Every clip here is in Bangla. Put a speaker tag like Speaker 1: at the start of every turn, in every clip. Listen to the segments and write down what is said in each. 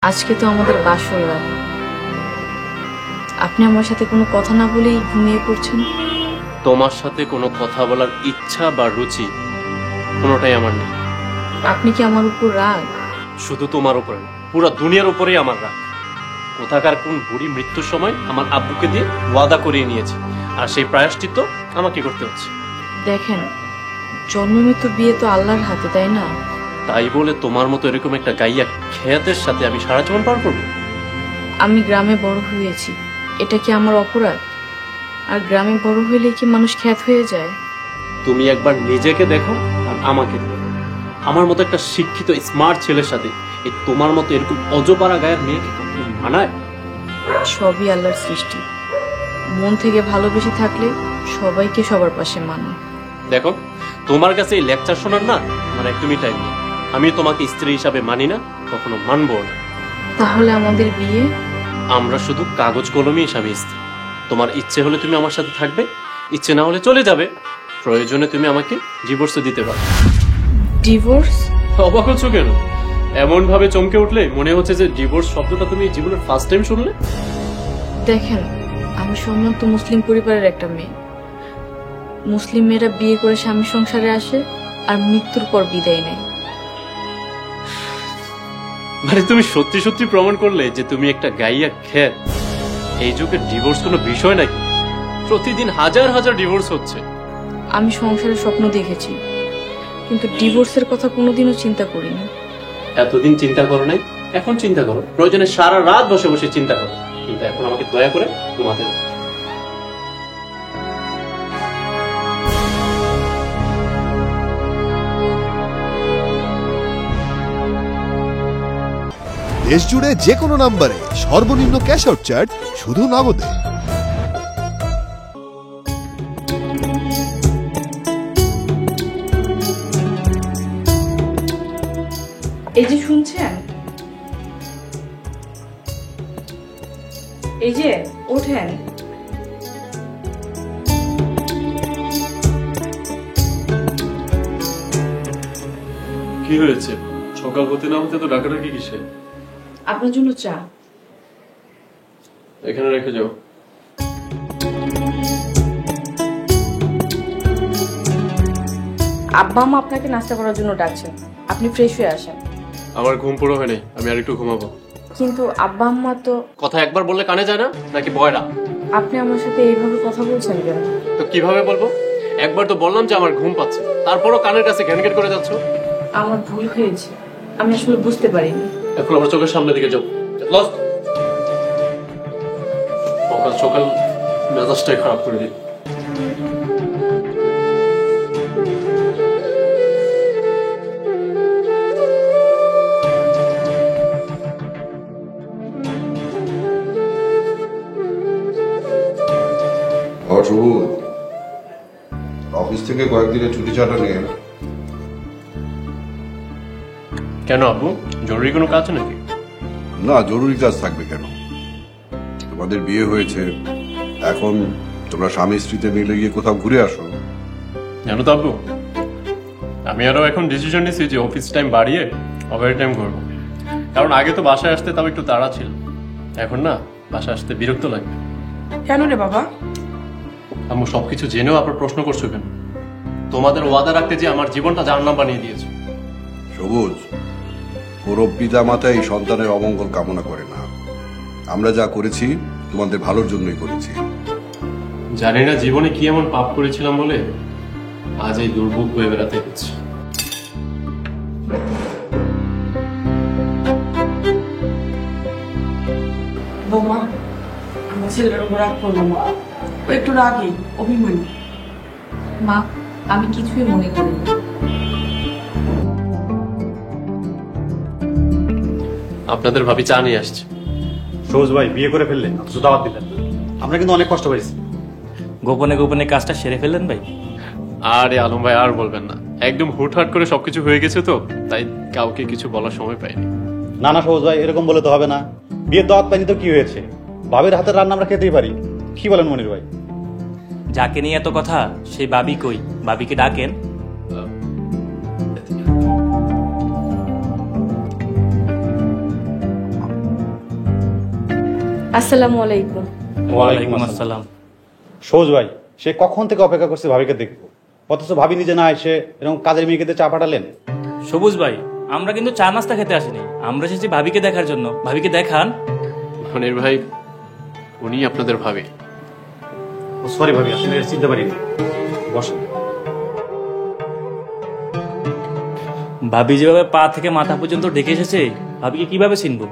Speaker 1: আজকে তো আমাদের বাসর রাত, আপনি আমার সাথে কোনো কথা না বলেই ঘুমিয়ে পড়ছেন।
Speaker 2: তোমার সাথে কোনো কথা বলার ইচ্ছা বা রুচি কোনোটাই আমার নেই।
Speaker 1: আপনি কি আমার উপর রাগ?
Speaker 2: শুধু তোমার উপরে না, পুরো দুনিয়ার উপরেই আমার রাগ। কোথাকার কোন বুড়ি মৃত্যুর সময় আমার আব্বুকে দিয়ে ওয়াদা করিয়ে নিয়েছে, আর সেই প্রায়শ্চিত্ত আমাকে করতে হচ্ছে।
Speaker 1: দেখেন, জন্ম মৃত্যু বিয়ে তো আল্লাহর হাতে, তাই না?
Speaker 2: তাই বলে তোমার মতো এরকম একটা গাইয়া খেয়াতের সাথে আমি সারা জীবন পার করবো?
Speaker 1: আমি গ্রামে বড় হয়েছি, এটা কি আমার অপরাধ? আর গ্রামে বড় হইলে কি মানুষ খ্যাত হয়ে যায়?
Speaker 2: তুমি একবার নিজেকে দেখো আর আমাকে দেখো। আমার মতো একটা শিক্ষিত স্মার্ট ছেলের সাথে এই তোমার মতো এরকম অজপাড়া গায়ের মেয়েকে কখনো মানায়?
Speaker 1: সবই আল্লাহর সৃষ্টি, মন থেকে ভালোবেসে থাকলে সবাইকে সবার পাশে মানে।
Speaker 2: দেখো, তোমার কাছে এই লেকচার শোনার না আমার একদমই টাইম নেই। আমি তোমাকে স্ত্রী হিসাবে মানি না, কখনো মানবো না।
Speaker 1: তাহলে আমাদের বিয়ে?
Speaker 2: আমরা শুধু কাগজ কলমে স্বামী স্ত্রী। তোমার ইচ্ছে হলে তুমি আমার সাথে থাকবে, ইচ্ছে না হলে চলে যাবে। প্রয়োজনে তুমি আমাকে ডিভোর্সও দিতে পারো।
Speaker 1: ডিভোর্স?
Speaker 2: অবাক হচ্ছ কেন? এমন ভাবে চমকে উঠলে মনে হচ্ছে যে ডিভোর্স শব্দটা তুমি জীবনের ফার্স্ট টাইম শুনলে।
Speaker 1: দেখেন, আমি সম্ভ্রান্ত মুসলিম পরিবারের একটা মেয়ে। মুসলিম মেয়েরা বিয়ে করে স্বামী সংসারে আসে আর মৃত্যুর পর বিদায় নেয়।
Speaker 2: মানে তুমি সত্যি সত্যি প্রমাণ করলে যে তুমি একটা গাইয়া খ্যাত। এই যুগে ডিভোর্স কোনো বিষয় নাকি? প্রতিদিন হাজার হাজার ডিভোর্স হচ্ছে।
Speaker 1: আমি সংসারের স্বপ্ন দেখেছি, কিন্তু ডিভোর্সের কথা কোনোদিনও চিন্তা করিনি।
Speaker 2: এতদিন চিন্তা করো নাই, এখন চিন্তা করো। প্রয়োজনে সারা রাত বসে বসে চিন্তা করো, কিন্তু এখন আমাকে দয়া করে ঘুমাতে দাও।
Speaker 3: দেশ জুড়ে যে কোনো নম্বরে সর্বনিম্ন ক্যাশ আউট চার্জ শুধু নগদে।
Speaker 1: এই যে শুনছেন, এই যে ওঠেন।
Speaker 2: কি হয়েছে? সকাল হতে না হতে তো ডাকাডাকি কিসে?
Speaker 1: আপনার জন্য চা।
Speaker 2: এখানে রেখে যাও।
Speaker 1: আব্বা আম্মা আপনাকে নাস্তা করার জন্য ডাকছেন, আপনি ফ্রেশ হয়ে আসেন।
Speaker 2: আমার ঘুম পুরো হয়নি, আমি আর একটু ঘুমাবো।
Speaker 1: কিন্তু আব্বা আম্মা তো।
Speaker 2: কথা একবার বললে কানে যায় না নাকি বয়রা?
Speaker 1: আপনি আমার সাথে এইভাবে কথা বলছেন কেন?
Speaker 2: তো কিভাবে বলবো? একবার তো বললাম যে আমার ঘুম পাচ্ছে, তারপরও কানের কাছে ঘ্যানঘ্যান করে যাচ্ছ।
Speaker 1: আমার ভুল হয়েছে, আমি আসলে বুঝতে পারিনি।
Speaker 2: এখন আমার চোখের সামনে দিকে যাও। সকাল সকাল মেজাজটাই খারাপ করে দিই।
Speaker 4: সবুজ, অফিস থেকে কয়েকদিনের ছুটি ছাটা নিয়ে।
Speaker 2: কেন আব্বু, জরুরি কোনো কাজ নাকি?
Speaker 4: না, জরুরি কাজ থাকবে কেন? তোমাদের বিয়ে হয়েছে, এখন তোমরা স্বামী স্ত্রীতে মিলে গিয়ে কোথাও ঘুরে আসো।
Speaker 2: জানো তো আব্বু, আমি আরো এখন ডিসিশন নিয়েছি যে অফিস টাইম বাড়িয়ে ওভার টাইম করবো। কারণ আগে তো বাসায় আসতে তাও একটু তাড়া ছিল, এখন না বাসায় আসতে বিরক্ত লাগে।
Speaker 5: কেন রে বাবা?
Speaker 2: আম্মু, সবকিছু জেনেও আপনার প্রশ্ন করছো কেন? তোমাদের ওয়াদা রাখতে যে আমার জীবনটা জাহান্নাম বানিয়ে দিয়েছে।
Speaker 4: সবুজ, পুরো পিতা মাতা এই সন্তানের অমঙ্গল কামনা করে না। আমরা যা করেছি তোমাদের ভালোর জন্যই করেছি।
Speaker 2: জানি না জীবনে কি এমন পাপ করেছিলাম বলে আজ এই দুর্ভোগ হয়ে বেড়াতে হচ্ছে।
Speaker 5: বৌমা, আমার ছেলের উপর রাগ করবো মা, ও একটু রাগি, অভিমানী।
Speaker 1: মা, আমি কিছুই মনে করি না।
Speaker 2: আপনাদের ভাবি চা নিয়ে আসছে।
Speaker 6: সবুজ ভাই বিয়ে করে ফেললেন, অথচ দাওয়াত দিলেন। আমরা কিন্তু অনেক কষ্ট পেয়েছি।
Speaker 7: গোপনে গোপনে কাজটা সেরে ফেললেন ভাই?
Speaker 2: আরে আলম ভাই, আর বলবেন না, একদম হুটহাট করে সবকিছু হয়ে গেছে তো, তাই কাউকে কিছু বলার সময় পাইনি।
Speaker 6: না না সবুজ ভাই, এরকম বলে তো হবে না। বিয়ের দাওয়াত পাইনি তো কি হয়েছে? ভাবির হাতের রান্না আমরা খেতেই পারি। কি বলেন মনির ভাই?
Speaker 7: যাকে নিয়ে এত কথা সেই বাবি কই? বাবিকে ডাকেন।
Speaker 1: আসসালামু আলাইকুম।
Speaker 7: ওয়ালাইকুম আসসালাম।
Speaker 6: সবুজ ভাই, সে কখন থেকে অপেক্ষা করছে ভাবিকে দেখবো, অথচ ভাবি নিজে না এসে এরকম কাজের মেয়েকে দিয়ে চা পাঠালেন।
Speaker 7: সবুজ ভাই, আমরা কিন্তু চা নাস্তা খেতে আসিনি, আমরা এসেছি ভাবিকে দেখার জন্য। ভাবিকে দেখান।
Speaker 2: মনির ভাই, উনি আপনাদের ভাবি।
Speaker 6: সরি ভাবি, আসলে চিনতে পারিনি। বসেন।
Speaker 7: ভাবি যেভাবে পা থেকে মাথা পর্যন্ত ডেকে এসেছে, ভাবিকে কিভাবে চিনবো?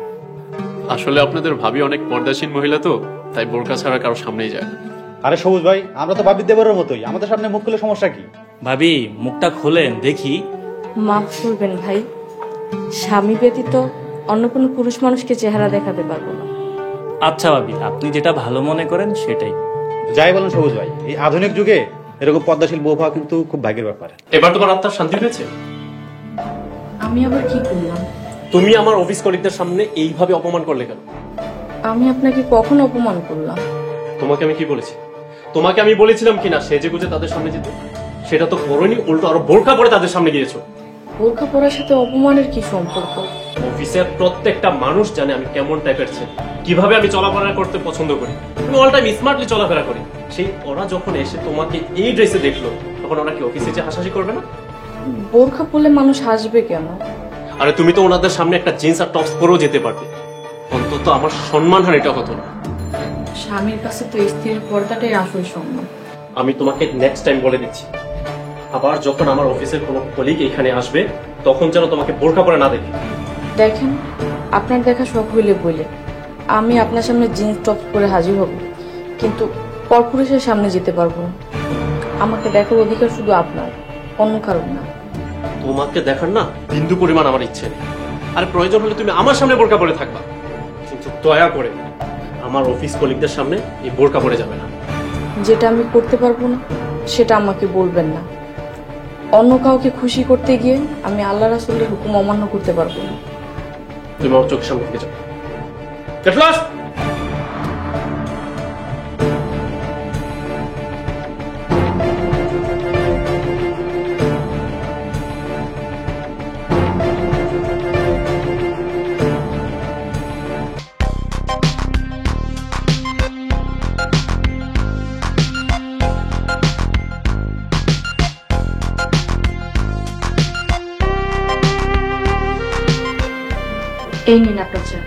Speaker 2: আসলে আপনাদের ভাবি অনেক পর্দাসীন মহিলা তো, তাই বোরকা ছাড়া কারো সামনেই যায় না।
Speaker 6: আরে সবুজ ভাই, আমরা তো ভাবির দেবরের মতোই, আমাদের সামনে মুখ খুলে সমস্যা কি?
Speaker 7: ভাবি মুখটা খোলেন দেখি।
Speaker 1: মাফ করবেন ভাই, স্বামী ব্যতীত অন্য কোনো পুরুষ মানুষকে চেহারা দেখাতে পারবো না।
Speaker 7: আচ্ছা ভাবি, আপনি যেটা ভালো মনে করেন সেটাই।
Speaker 6: যাই বলেন সবুজ ভাই, এই আধুনিক যুগে এরকম পদ্মাশীল বউ পাওয়া কিন্তু খুব ভাগ্যের ব্যাপার।
Speaker 2: এবার তোমার আত্মার শান্তি পেয়েছে?
Speaker 1: আমি আবার কি করলাম?
Speaker 2: তুমি আমার অফিস কলিগদের সামনে এইভাবে অপমান করলে কেন?
Speaker 1: আমি আপনাকে কখন অপমান করলাম?
Speaker 2: তোমাকে আমি কি বলেছি? তোমাকে আমি বলেছিলাম কিনা সেজে গুজে তাদের সামনে যেতে? সেটা তো করোনি, উল্টো আরো বোরকা পরে তাদের সামনে গিয়েছো।
Speaker 1: বোরখা পরার সাথে অপমানের কি সম্পর্ক?
Speaker 2: অফিসের প্রত্যেকটা মানুষ জানে আমি কেমন টাইপের ছেলে, কিভাবে আমি চলাফেরা করতে পছন্দ করি। আমি অল টাইম স্মার্টলি চলাফেরা করি। সেই ওরা যখন এসে তোমাকে এই ড্রেসে দেখলো, তখন ওরা কি অফিসে যে হাসাহাসি করবে না?
Speaker 1: বোরখা পরলে মানুষ হাসবে কেন?
Speaker 2: আরে তুমি তো ওনাদের সামনে একটা জিন্স আর টপস পরেও যেতে পারবে, অন্তত আমার সম্মানহানিটা হতো না।
Speaker 1: স্বামীর কাছে তো স্ত্রীর পর্দাটাই আসল সম্মান।
Speaker 2: আমি তোমাকে নেক্সট টাইম বলে দিচ্ছি, আবার যখন আমার অফিসের কোনো কলিগ এখানে আসবে, তখন যেন তোমাকে বোরকা পরে না দেখে।
Speaker 1: দেখেন, আপনার দেখা শখ হইলে বলে আমি আপনার সামনে জিন্স টপ পরে হাজির হব, কিন্তু পরপুরুষের সামনে যেতে পারবো না। আমাকে দেখার অধিকার শুধু আপনার, অন্য কারণ না।
Speaker 2: তোমাকে দেখার না বিন্দু পরিমাণ আমার ইচ্ছে নেই। আর প্রয়োজন হলে তুমি আমার সামনে বোরকা পরে থাকবা, কিন্তু দয়া করে আমার অফিস কলিগদের সামনে এই বোরকা পরে যাবে না।
Speaker 1: যেটা আমি করতে পারবো না সেটা আমাকে বলবেন না। অন্য কাউকে খুশি করতে গিয়ে আমি আল্লাহ রাসূলের হুকুম অমান্য করতে পারবো না।
Speaker 2: তুমি আমার চোখের সামনে থেকে যাও। Get lost!
Speaker 1: এই নিন আপনার চা।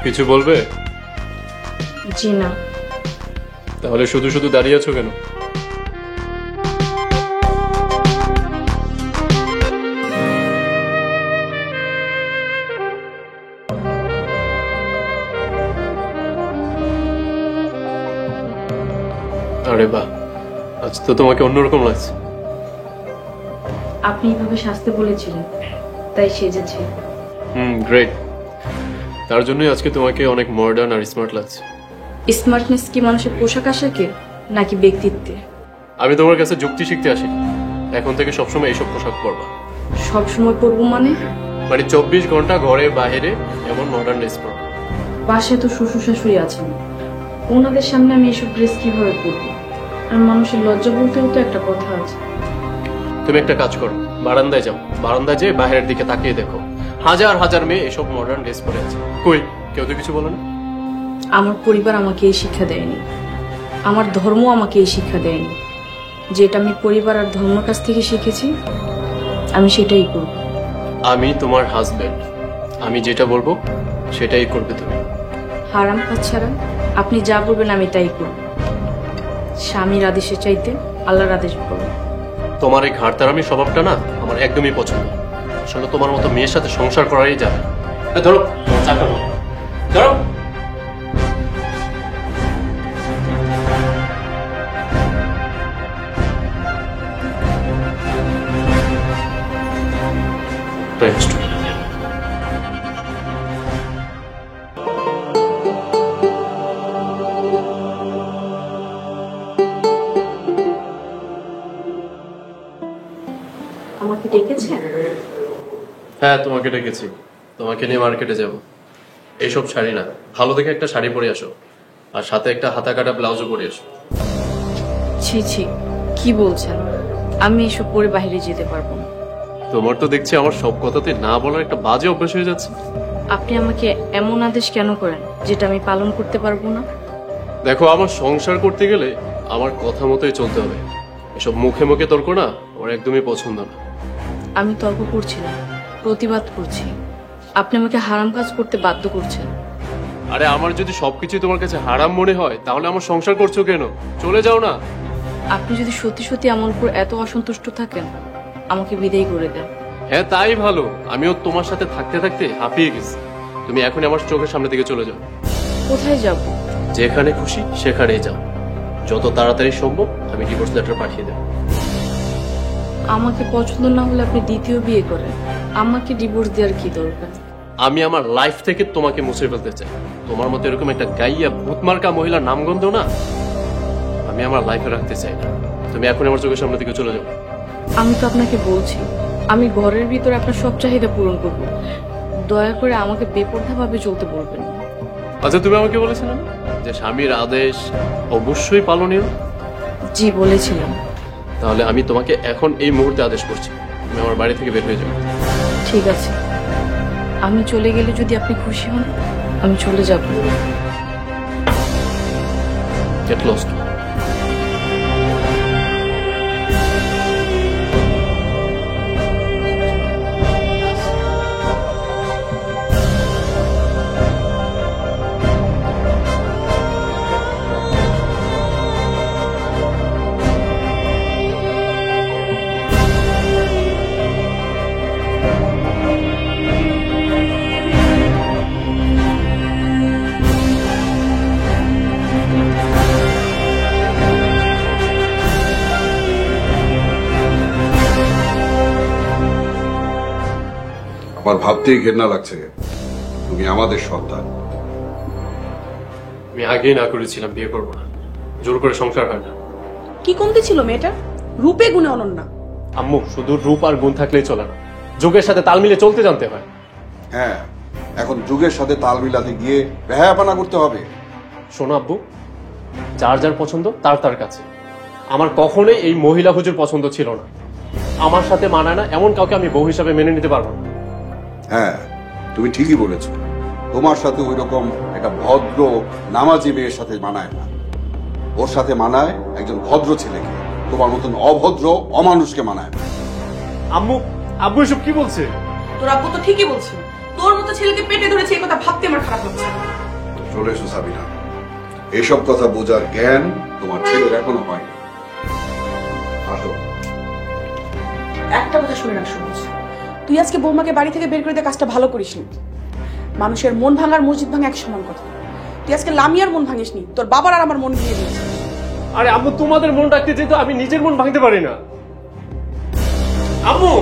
Speaker 2: কিছু বলবে?
Speaker 1: জি না।
Speaker 2: তাহলে শুধু শুধু দাঁড়িয়ে আছো কেন? আরে বাহ, আজ তো তোমাকে অন্যরকম লাগছে।
Speaker 1: আপনি এইভাবে সাজতে বলেছিলেন, তাই সেজেছি।
Speaker 2: গ্রেট। তার জন্যই আজকে তোমাকে অনেক মডার্ন আর স্মার্ট লাগছে।
Speaker 1: স্মার্টনেস কি মানুষের পোশাক আশাকে নাকি ব্যক্তিত্বে?
Speaker 2: আমি তোমার কাছে যুক্তি শিখতে আসি, এখন থেকে সবসময় এইসব পোশাক পরবা।
Speaker 1: সব সময় পরবো মানে?
Speaker 2: মানে 24 ঘন্টা ঘরে বাইরে এমন মডার্ন ড্রেস পরবা।
Speaker 1: পাশে তো শ্বশুর শাশুড়ি আছেন, ওনাদের সামনে আমি এসব ড্রেস কিভাবে পরবো? আর মানুষের লজ্জা বলতেও তো একটা কথা আছে।
Speaker 2: তুমি একটা কাজ করো, বারান্দায় যাও। বারান্দায় যেয়ে বাইরের দিকে তাকিয়ে দেখো, হাজার হাজার মেয়ে এসব মডার্ন ড্রেস পরে আছে। কই, কেউ তো কিছু বলে না?
Speaker 1: আমার পরিবার আমাকে এই শিক্ষা দেয়নি, আমার ধর্ম আমাকে এই শিক্ষা দেয়নি। যেটা আমি পরিবার আর ধর্মের কাছ থেকে শিখেছি, আমি সেটাই করব।
Speaker 2: আমি তোমার হাজবেন্ড, আমি যেটা বলবো সেটাই করবে তুমি।
Speaker 1: হারাম কাজ ছাড়া আপনি যা বলবেন আমি তাই করব। স্বামীর আদেশের চাইতে আল্লাহর আদেশ করব।
Speaker 2: তোমার এই ঘাড়তারামি স্বভাবটা না আমার একদমই পছন্দ। আসলে তোমার মতো মেয়ের সাথে সংসার করাই যাবে। ধরো চাকা, ধরো। Next.
Speaker 1: আমাকে ডেকেছেন?
Speaker 2: হ্যাঁ, তোমাকে ডেকেছি। তোমাকে নিয়ে মার্কেটে যাব। এইসব শাড়ি না, ভালো দেখে একটা শাড়ি পরে আসো, আর সাথে একটা হাতা কাটা ব্লাউজও পরে আসো।
Speaker 1: ছি ছি, কি বলছেন? আমি এসব পরে বাইরে যেতে পারবো না।
Speaker 2: তোমার তো দেখছি আমার সব কথাতে না বলার একটা বাজে অভ্যাস হয়ে যাচ্ছে।
Speaker 1: আপনি আমাকে এমন আদেশ কেন করেন যেটা আমি পালন করতে পারবো না?
Speaker 2: দেখো, আমার সংসার করতে গেলে আমার কথা মতোই চলতে হবে। এসব মুখে মুখে তর্ক না আমার একদমই পছন্দ না।
Speaker 1: আমি তর্ক করছি না, প্রতিবাদ করছি। আপনি আমাকে হারাম কাজ করতে বাধ্য করছেন।
Speaker 2: আরে আমার যদি সবকিছু তোমার কাছে হারাম মনে হয় তাহলে আমার সংসার করছো কেন? চলে যাও না।
Speaker 1: আপনি যদি সত্যি সত্যি আমার উপর এত অসন্তুষ্ট থাকেন, আমাকে বিদায় করে দেন।
Speaker 2: হ্যাঁ, তাই ভালো। আমিও তোমার সাথে থাকতে থাকতে হাঁপিয়ে গেছি। তুমি এখনই আমার চোখের সামনে থেকে চলে যাও।
Speaker 1: কোথায় যাব?
Speaker 2: যেখানে খুশি সেখানেই যাও। যত তাড়াতাড়ি সম্ভব আমি ডিভোর্স লেটার পাঠিয়ে দেব।
Speaker 1: আমাকে পছন্দ না হলে আপনি দ্বিতীয় বিয়ে করেন। আমাকে ডিভোর্স দেওয়ার কি দরকার?
Speaker 2: আমি আমার লাইফ থেকে তোমাকে মুছে ফেলতে চাই। তোমার মতো এরকম একটা গাইয়া ভূতমার্কা মহিলার নামগন্ধ না আমি আমার লাইফে রাখতে চাই না। তুমি এখন আমার চোখের সামনে থেকে চলে যাও।
Speaker 1: আমি তো আপনাকে বলছি, আমি ঘরের ভিতরে আপনার সব চাহিদা পূরণ করব। দয়া করে আমাকে বেপরোয়াভাবে চলতে বলবেন না।
Speaker 2: আচ্ছা, তুমি আমাকে বলেছিলে না যে স্বামীর আদেশ অবশ্যই পালনীয়?
Speaker 1: জি, বলেছিলাম।
Speaker 2: তাহলে আমি তোমাকে এখন এই মুহূর্তে আদেশ করছি, তুমি আমার বাড়ি থেকে বের হয়ে যাও।
Speaker 1: ঠিক আছে, আমি চলে গেলে যদি আপনি খুশি হন, আমি চলে যাব।
Speaker 2: Get lost.
Speaker 4: আমার ভাবতেই ঘেন্না লাগছে। তুমি আমাদের সন্তান।
Speaker 2: আমি আগেই না করেছিলাম বিয়ে করবো না। জোর করে সংসার হয় না।
Speaker 5: কি কমতি ছিল মেয়েটা? রূপে গুণে অনন্যা।
Speaker 2: আম্মু, শুধু রূপ আর গুণ থাকলেই চলে না, যুগের সাথে তাল মিলিয়ে চলতে জানতে হয়।
Speaker 4: হ্যাঁ, এখন যুগের সাথে তাল মিলাতে গিয়ে বেহায়াপনা করতে হবে।
Speaker 2: শোনো আব্বু, যার যার পছন্দ তার তার কাছে। আমার কখনোই এই মহিলা হুজুর পছন্দ ছিল না। আমার সাথে মানায় না এমন কাউকে আমি বউ হিসাবে মেনে নিতে পারবো না।
Speaker 4: হ্যাঁ, তুমি ঠিকই বলেছ। তোমার সাথে ওই রকম একটা ভদ্র নামাজি মেয়ের সাথে মানায় না। ওর সাথে মানায় একজন ভদ্র ছেলেকে। তোমার মতন অভদ্র অমানুষকে মানায় না।
Speaker 2: আম্মু, আব্বু এসব কি বলছে?
Speaker 5: তোর আব্বু তো ঠিকই বলছে। তোর মতো ছেলেকে পেটে ধরেছে, এই কথা ভাবতে আমার খারাপ হচ্ছে।
Speaker 4: চলে এসো সাবিনা, এসব কথা বোঝার জ্ঞান তোমার ছেলের এখনো হয়নি। আসো।
Speaker 5: একটা কথা শুনে রাখ সবুজ, তুই আজকে বৌমাকে বাড়ি থেকে বের করে দিয়ে কাজটা ভালো করিসনি। মানুষের মন ভাঙার মসজিদ ভাঙা এক সমান কথা। তুই আজকে লামিয়ার মন ভাঙিসনি, তোর বাবার আর আমার মন ভেঙে দিয়েছে।
Speaker 2: আরে আম্মু, তোমাদের মন রাখতে যেত, আমি নিজের মন ভাঙতে পারি না। আম্মু,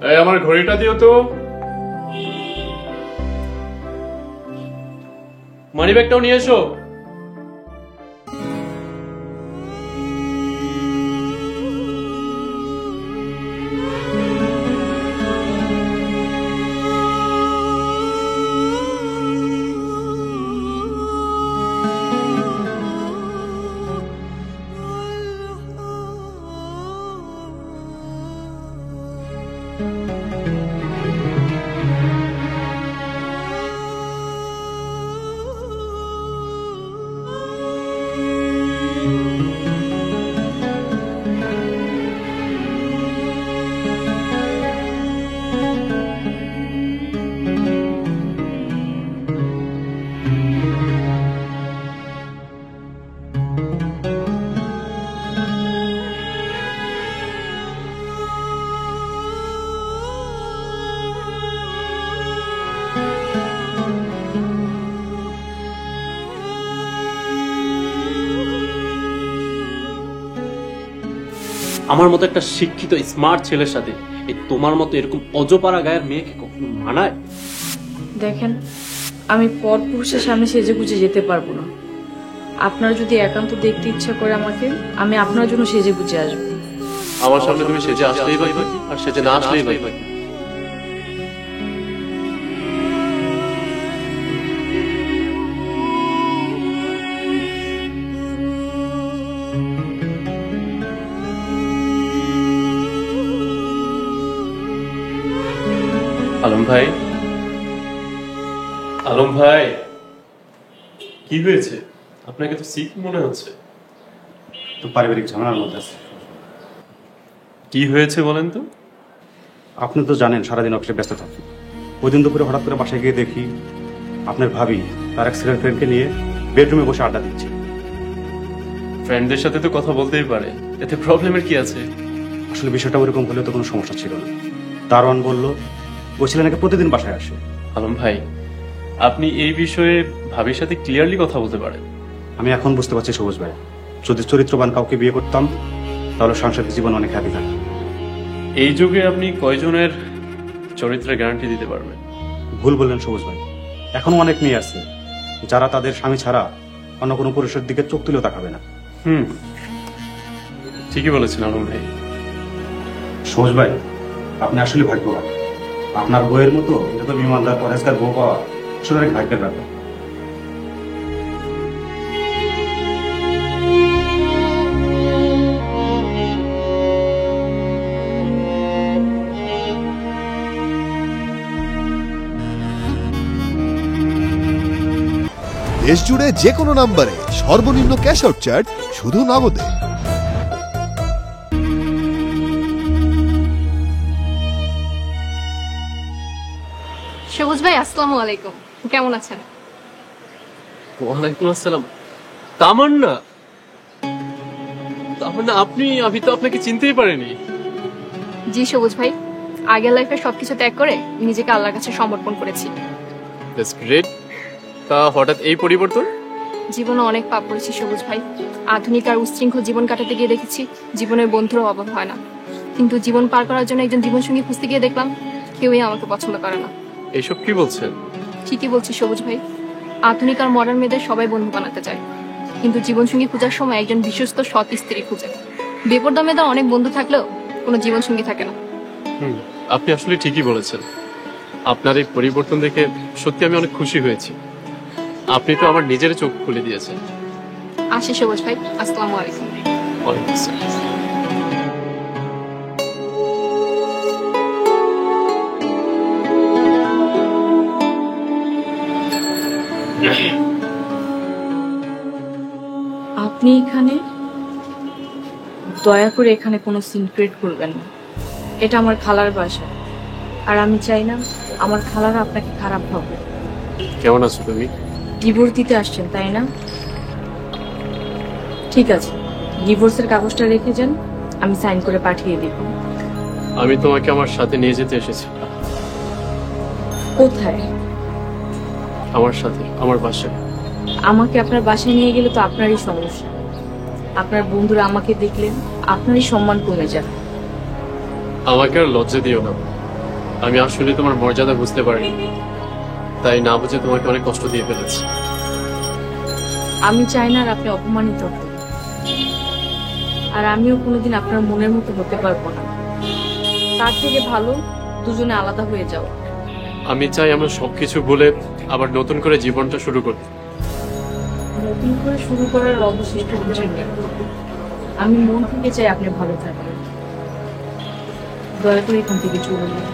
Speaker 2: এই আমার ঘড়িটা দিও তো। মানি ব্যাগটাও নিয়ে এসো। আমার মতো একটা শিক্ষিত স্মার্ট ছেলের সাথে এই তোমার মতো এরকম অজপাড়া গায়ের মেয়েকে কখনো মানায়?
Speaker 1: দেখেন, আমি পরপুরুষের সামনে সেজে গুজে যেতে পারবো না। আপনার যদি একান্ত দেখতে ইচ্ছা করে আমাকে, আমি আপনার জন্য সেজে গুজে আসবো।
Speaker 2: আমার সামনে তুমি সেজে আসলেই বাকি, আর সেজে না আসলেই বাকি। আলম ভাই, আলম ভাই, কি হয়েছে? আপনাকে তো সিক মনে হচ্ছে।
Speaker 6: তো পারিবারিক ঝামেলার মধ্যে আছে।
Speaker 2: কি হয়েছে বলেন তো?
Speaker 6: আপনি তো জানেন সারাদিন অফিসে ব্যস্ত থাকি। ওই দিন দুপুরে হঠাৎ করে বাসায় গিয়ে দেখি আপনার ভাবি তার এক ছেলের ফ্রেন্ডকে নিয়ে বেডরুমে বসে আড্ডা দিচ্ছে।
Speaker 2: ফ্রেন্ডদের সাথে তো কথা বলতেই পারে, এতে প্রবলেমের কি আছে?
Speaker 6: আসলে বিষয়টা ওরকম হলে তো কোনো সমস্যা ছিল না। দারোয়ান বলল ওই ছেলে নাকি প্রতিদিন বাসায় আসে।
Speaker 2: আলম ভাই, আপনি এই বিষয়ে ভাবির সাথে ক্লিয়ারলি কথা বলতে পারেন।
Speaker 6: আমি এখন বুঝতে পারছি সবুজ ভাই, যদি চরিত্রবান কাউকে বিয়ে করতাম তাহলে সাংসারিক জীবন অনেক হ্যাপি থাকতো।
Speaker 2: এই যুগে আপনি কয়জনের চরিত্রের গ্যারান্টি দিতে পারবেন?
Speaker 6: ভুল বললেন সবুজ ভাই, এখনো অনেক মেয়ে আছে যারা তাদের স্বামী ছাড়া অন্য কোনো পুরুষের দিকে চোখ তুলেও তাকাবে না।
Speaker 2: ঠিকই বলেছেন আলম ভাই।
Speaker 6: সবুজ ভাই, আপনি আসলে ভাগ্যবান। আপনার বইয়ের মতো এরকম ইমানদার পরেজগার বউ পাওয়া আসলে অনেক ভাগ্যের ব্যাপার।
Speaker 3: দেশ জুড়ে যে কোনো নম্বরে সর্বনিম্ন ক্যাশ আউট চার্জ শুধু নগদে।
Speaker 8: সবুজ ভাই, আসসালামু আলাইকুম। কেমন আছেন?
Speaker 2: ওয়ালাইকুম আসসালাম। তামান্না, তামান্না আপনি? আমি তো আপনাকে চিনতেই পারিনি।
Speaker 8: জি সবুজ ভাই, আগের লাইফে সবকিছু ত্যাগ করে নিজেকে আল্লাহর কাছে সমর্পণ করেছি।
Speaker 2: That's great. তা হঠাৎ এই পরিবর্তন?
Speaker 8: জীবনে অনেক পাপ করেছি সবুজ ভাই। আধুনিক আর উচ্ছৃঙ্খল জীবন কাটাতে গিয়ে দেখেছি জীবনের বন্ধুরও অভাব হয় না, কিন্তু জীবন পার করার জন্য একজন জীবনসঙ্গী খুঁজতে গিয়ে দেখলাম কেউই আমাকে পছন্দ করে না।
Speaker 2: এইসব কি বলছেন?
Speaker 8: ঠিকই বলছি সবুজ ভাই। আধুনিক আর মডার্ন মেয়েদের সবাই বন্ধু বানাতে চায়, কিন্তু জীবনসঙ্গী খোঁজার সময় একজন বিশ্বস্ত সৎ স্ত্রী খুঁজে। বেপরদা মেয়েদের অনেক বন্ধু থাকলেও কোনো জীবনসঙ্গী থাকে না।
Speaker 2: আপনি আসলে ঠিকই বলেছেন। আপনার এই পরিবর্তন দেখে সত্যি আমি অনেক খুশি হয়েছি। আপনি তো আমার নিজের চোখ খুলে দিয়েছেন।
Speaker 8: আসি সবুজ ভাই, আসসালামু আলাইকুম।
Speaker 2: ওয়ালাইকুম আসসালাম।
Speaker 1: আপনি এখানে? দয়া করে এখানে কোনো সিন ক্রিয়েট করবেন না। এটা আমার খালার বাসা, আর আমি চাই না আমার খালারা আপনাকে খারাপ ভাবে।
Speaker 2: কেমন আছো তুমি?
Speaker 1: ডিভোর্স দিতে আসছেন তাই না? ঠিক আছে, ডিভোর্সের কাগজটা রেখে যান, আমি সাইন করে পাঠিয়ে দিব।
Speaker 2: আমি তোমাকে আমার সাথে নিয়ে যেতে এসেছি।
Speaker 1: কোথায়?
Speaker 2: আমার সাথে, আমার বাসায়।
Speaker 1: আমাকে আপনার বাসায় নিয়ে গেলে তো আপনারই সমস্যা। আপনার বন্ধুরা আমাকে দেখলে আপনারই সম্মান কমে যাবে।
Speaker 2: আমাকে আর লজ্জা দিও না। আমি আসলে তোমার মর্যাদা বুঝতে পারিনি, তাই না বুঝে তোমাকে অনেক কষ্ট দিয়ে ফেলেছি।
Speaker 1: আমি চাই না আর আপনি অপমানিত হন, আর আমিও কোনোদিন আপনার মনের মতো হতে পারবো না। তার থেকে ভালো দুজনে আলাদা হয়ে যাও।
Speaker 2: আমি চাই আমরা সবকিছু ভুলে আবার নতুন করে জীবনটা শুরু করতে।
Speaker 1: নতুন করে শুরু করার অবশিষ্ট কিছু নেই। আমি মন থেকে চাই আপনি ভালো থাকবেন। দয়া করে এখান থেকে চলে যান।